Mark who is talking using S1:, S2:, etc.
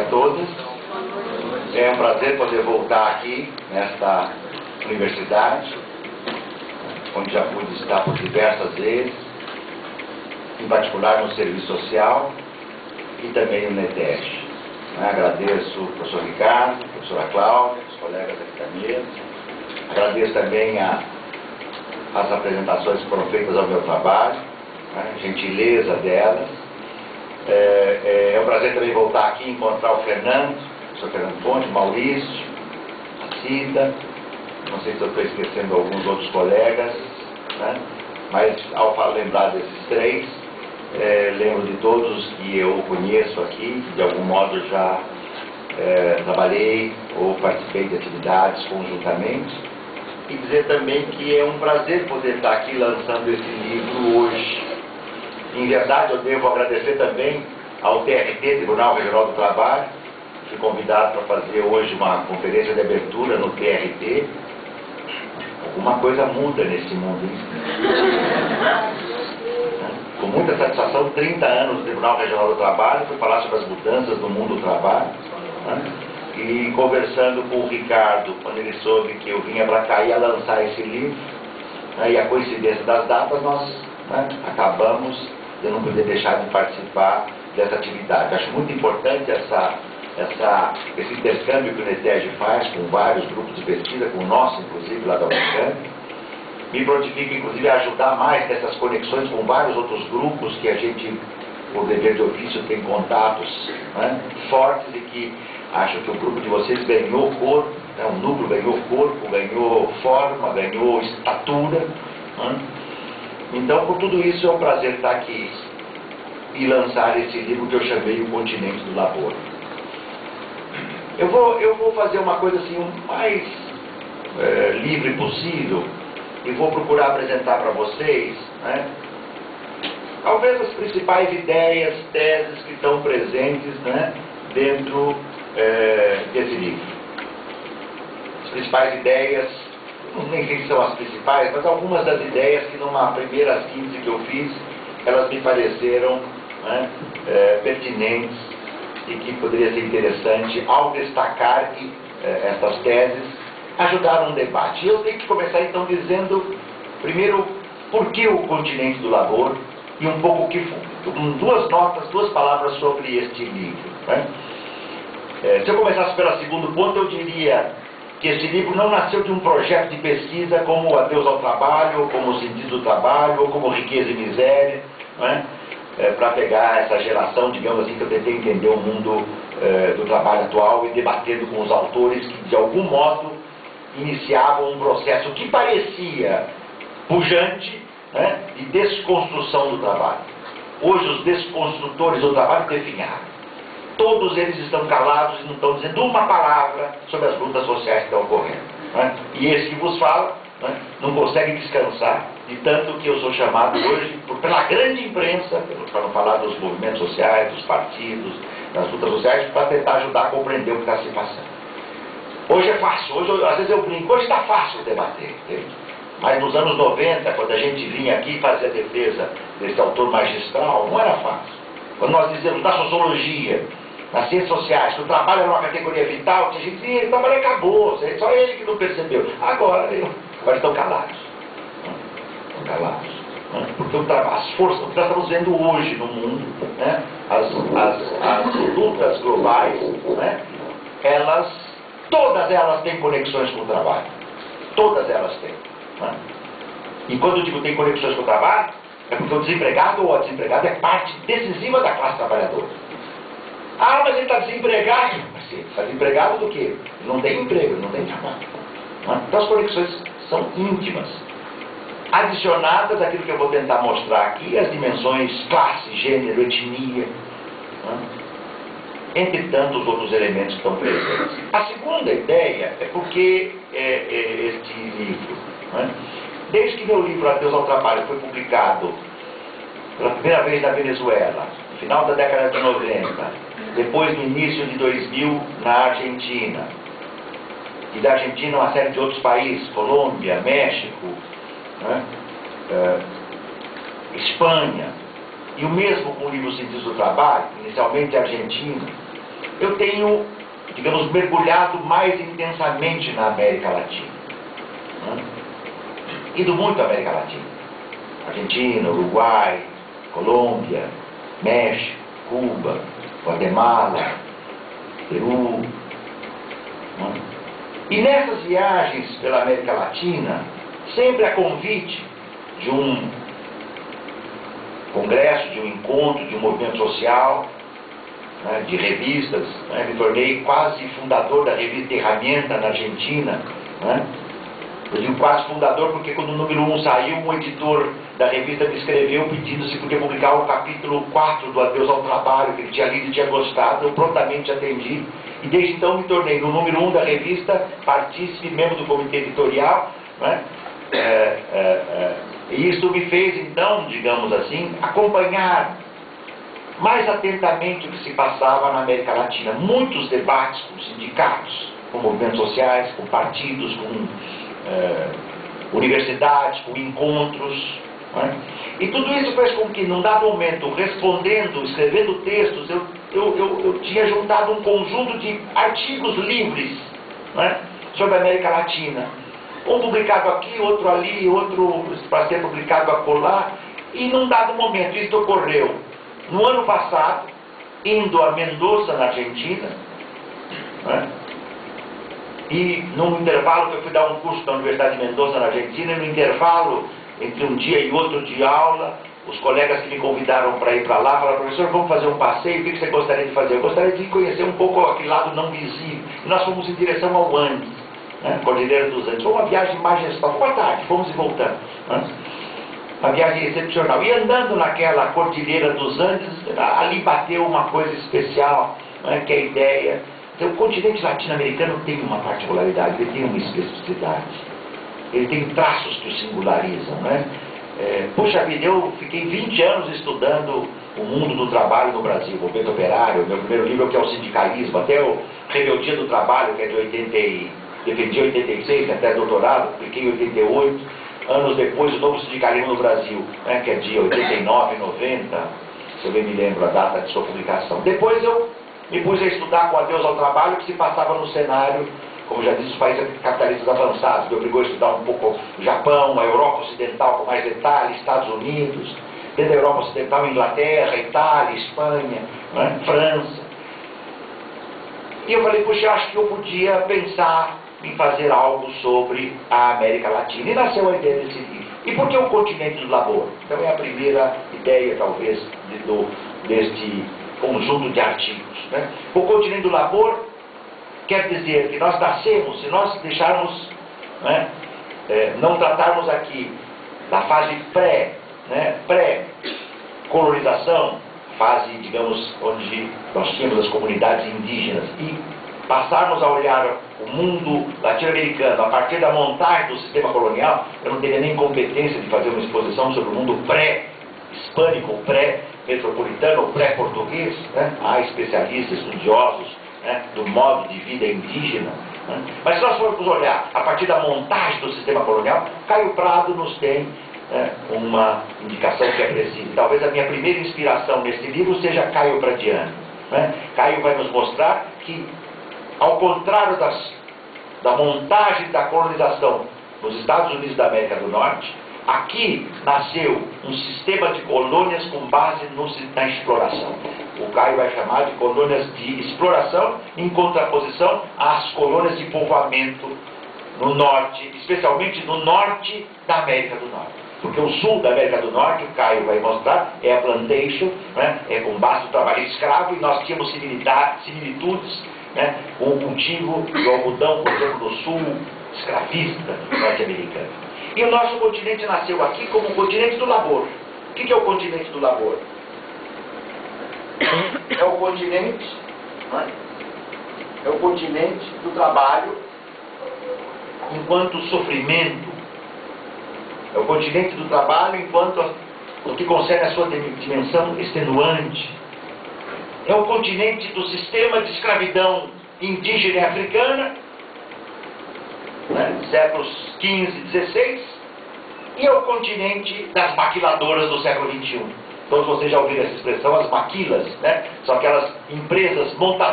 S1: todos. É um prazer poder voltar aqui nesta universidade, onde já pude estar por diversas vezes, em particular no serviço social e também no NETES. Agradeço ao professor Ricardo, a professora Cláudia, os colegas aqui da mesa. Agradeço também as apresentações que foram feitas ao meu trabalho, a gentileza delas. É um prazer também voltar aqui e encontrar o Fernando, o professor Fernando Ponte, o Maurício, a Cida, não sei se eu estou esquecendo alguns outros colegas, né? Mas ao lembrar desses três, lembro de todos que eu conheço aqui, que de algum modo já trabalhei ou participei de atividades conjuntamente, e dizer também que é um prazer poder estar aqui lançando esse livro hoje. Em verdade, eu devo agradecer também ao TRT, Tribunal Regional do Trabalho. Fui convidado para fazer hoje uma conferência de abertura no TRT. Alguma coisa muda nesse mundo, hein? Com muita satisfação, 30 anos no Tribunal Regional do Trabalho, fui falar sobre as mudanças no mundo do trabalho, né? E conversando com o Ricardo, quando ele soube que eu vinha para cá e ia lançar esse livro, né? E a coincidência das datas, nós acabamos de não poder deixar de participar dessa atividade. Acho muito importante esse intercâmbio que o NETEG faz com vários grupos de pesquisa, com o nosso, inclusive, lá da Unicamp. Me prontifica, inclusive, a ajudar mais nessas conexões com vários outros grupos que a gente, por dever de ofício, tem contatos, né, fortes, e que acho que o grupo de vocês ganhou corpo, né, o núcleo ganhou corpo, ganhou forma, ganhou estatura, né? Então, por tudo isso, é um prazer estar aqui e lançar esse livro que eu chamei O Continente do Labor. Eu vou fazer uma coisa assim, o mais livre possível, e vou procurar apresentar para vocês, né, talvez as principais ideias, teses que estão presentes, né, dentro desse livro. As principais ideias, nem sei se são as principais, mas algumas das ideias que numa primeira síntese que eu fiz, elas me pareceram, né, pertinentes e que poderia ser interessante, ao destacar essas teses, ajudar um debate. E eu tenho que começar então dizendo, primeiro, por que o Continente do Labor, e um pouco duas notas, duas palavras sobre este livro, né? Se eu começasse pelo segundo ponto, eu diria que este livro não nasceu de um projeto de pesquisa como Adeus ao Trabalho, ou como O Sentido do Trabalho, ou como Riqueza e Miséria, né? Para pegar essa geração, digamos assim, que eu tentei entender o mundo do trabalho atual e debatendo com os autores que, de algum modo, iniciavam um processo que parecia pujante, né, de desconstrução do trabalho. Hoje, os desconstrutores do trabalho definharam. Todos eles estão calados e não estão dizendo uma palavra sobre as lutas sociais que estão ocorrendo, né? E esse que vos fala, né, não consegue descansar, de tanto que eu sou chamado hoje pela grande imprensa, para não falar dos movimentos sociais, dos partidos, das lutas sociais, para tentar ajudar a compreender o que está se passando. Hoje é fácil, às vezes eu brinco, hoje está fácil debater, entende? Mas nos anos 90, quando a gente vinha aqui fazer a defesa desse autor magistral, não era fácil. Quando nós dizemos na sociologia, nas ciências sociais, que o trabalho era uma categoria vital, tinha gente que dizia, o trabalho acabou, só ele que não percebeu. Agora estão calados. Estão calados. Porque as forças, o que nós estamos vendo hoje no mundo, né, as lutas globais, né, todas elas têm conexões com o trabalho. Todas elas têm. Né? E quando eu digo tem conexões com o trabalho, é porque o desempregado ou a desempregada é parte decisiva da classe trabalhadora. Ah, mas ele está desempregado. Está desempregado do quê? Não tem emprego, não tem trabalho. Né? Então as conexões são íntimas. Adicionadas àquilo que eu vou tentar mostrar aqui, as dimensões classe, gênero, etnia, né? Entre tantos outros elementos que estão presentes. A segunda ideia é porque este livro, né? Desde que meu livro Adeus ao Trabalho foi publicado pela primeira vez na Venezuela, no final da década de 90, depois no início de 2000 na Argentina, e da Argentina uma série de outros países, Colômbia, México, né? Espanha, e o mesmo com o livro Sentidos do Trabalho, inicialmente Argentina, eu tenho, digamos, mergulhado mais intensamente na América Latina. Ido muito à América Latina. Argentina, Uruguai, Colômbia, México, Cuba, Guatemala, Peru. E nessas viagens pela América Latina, sempre a convite de um congresso, de um encontro, de um movimento social, de revistas, me tornei quase fundador da revista Herramienta na Argentina. Eu digo quase fundador porque quando o número 1 saiu, um editor da revista me escreveu pedindo se podia publicar o capítulo 4 do Adeus ao Trabalho, que ele tinha lido e tinha gostado. Eu prontamente atendi, e desde então me tornei no número 1 da revista, partícipe, membro do comitê editorial, e isso me fez então, digamos assim, acompanhar mais atentamente o que se passava na América Latina. Muitos debates com sindicatos, com movimentos sociais, com partidos, com universidades, com encontros. E tudo isso fez com que, num dado momento, respondendo, escrevendo textos, eu tinha juntado um conjunto de artigos livres sobre a América Latina. Um publicado aqui, outro ali, outro para ser publicado acolá. E num dado momento, isso ocorreu no ano passado, indo a Mendoza, na Argentina, e num intervalo que eu fui dar um curso na Universidade de Mendoza, na Argentina, e no intervalo entre um dia e outro de aula, os colegas que me convidaram para ir para lá falaram: professor, vamos fazer um passeio, o que você gostaria de fazer? Eu gostaria de conhecer um pouco aquele lado não visível. E nós fomos em direção ao Andes, Cordilheira dos Andes. Foi uma viagem majestosa, boa tarde, fomos e voltamos. Uma viagem excepcional. E andando naquela Cordilheira dos Andes, ali bateu uma coisa especial, que é a ideia. Então, o continente latino-americano tem uma particularidade, ele tem uma especificidade. Ele tem traços que o singularizam. Puxa vida, eu fiquei 20 anos estudando o mundo do trabalho no Brasil, o movimento operário. Meu primeiro livro, que é o Sindicalismo, até o Rebeldia do Trabalho, que é de defendi em 86, até doutorado, publiquei em 88. Anos depois, o Novo Sindicalismo no Brasil, que é de 89, 90, se eu bem me lembro a data de sua publicação. Depois eu me pus a estudar com Adeus ao Trabalho, que se passava no cenário, como já disse, os países capitalistas avançados. Me obrigou a estudar um pouco o Japão, a Europa Ocidental com mais detalhes, Estados Unidos, dentro da Europa Ocidental, Inglaterra, Itália, Espanha, França. E eu falei: puxa, acho que eu podia pensar em fazer algo sobre a América Latina. E nasceu a ideia desse livro. E por que o continente do labor? Então é a primeira ideia, talvez, deste conjunto de artigos. O continente do labor quer dizer que nós nascemos, se nós deixarmos, não tratarmos aqui da fase pré-colonização, fase, digamos, onde nós tínhamos as comunidades indígenas, e passarmos a olhar o mundo latino-americano a partir da montagem do sistema colonial, eu não teria nem competência de fazer uma exposição sobre o mundo pré-hispânico, pré-metropolitano, pré-português. Há especialistas, estudiosos do modo de vida indígena. Mas se nós formos olhar a partir da montagem do sistema colonial, Caio Prado nos tem uma indicação que é precisa. Talvez a minha primeira inspiração nesse livro seja Caio Pradiano. Caio vai nos mostrar que, ao contrário da montagem da colonização nos Estados Unidos da América do Norte, aqui nasceu um sistema de colônias com base na exploração. O Caio vai chamar de colônias de exploração, em contraposição às colônias de povoamento no norte, especialmente no norte da América do Norte. Porque o sul da América do Norte, o Caio vai mostrar, é a plantation, é com base no trabalho escravo, e nós tínhamos similitudes com o cultivo do algodão, por exemplo, no sul escravista norte-americano. E o nosso continente nasceu aqui como o continente do labor. O que é o continente do labor? É o continente, é o continente do trabalho enquanto sofrimento. É o continente do trabalho enquanto o que concerne a sua dimensão extenuante. É o continente do sistema de escravidão indígena e africana, séculos XV e XVI, e é o continente das maquiladoras do século XXI. Todos vocês já ouviram essa expressão, as maquilas, são aquelas empresas montadoras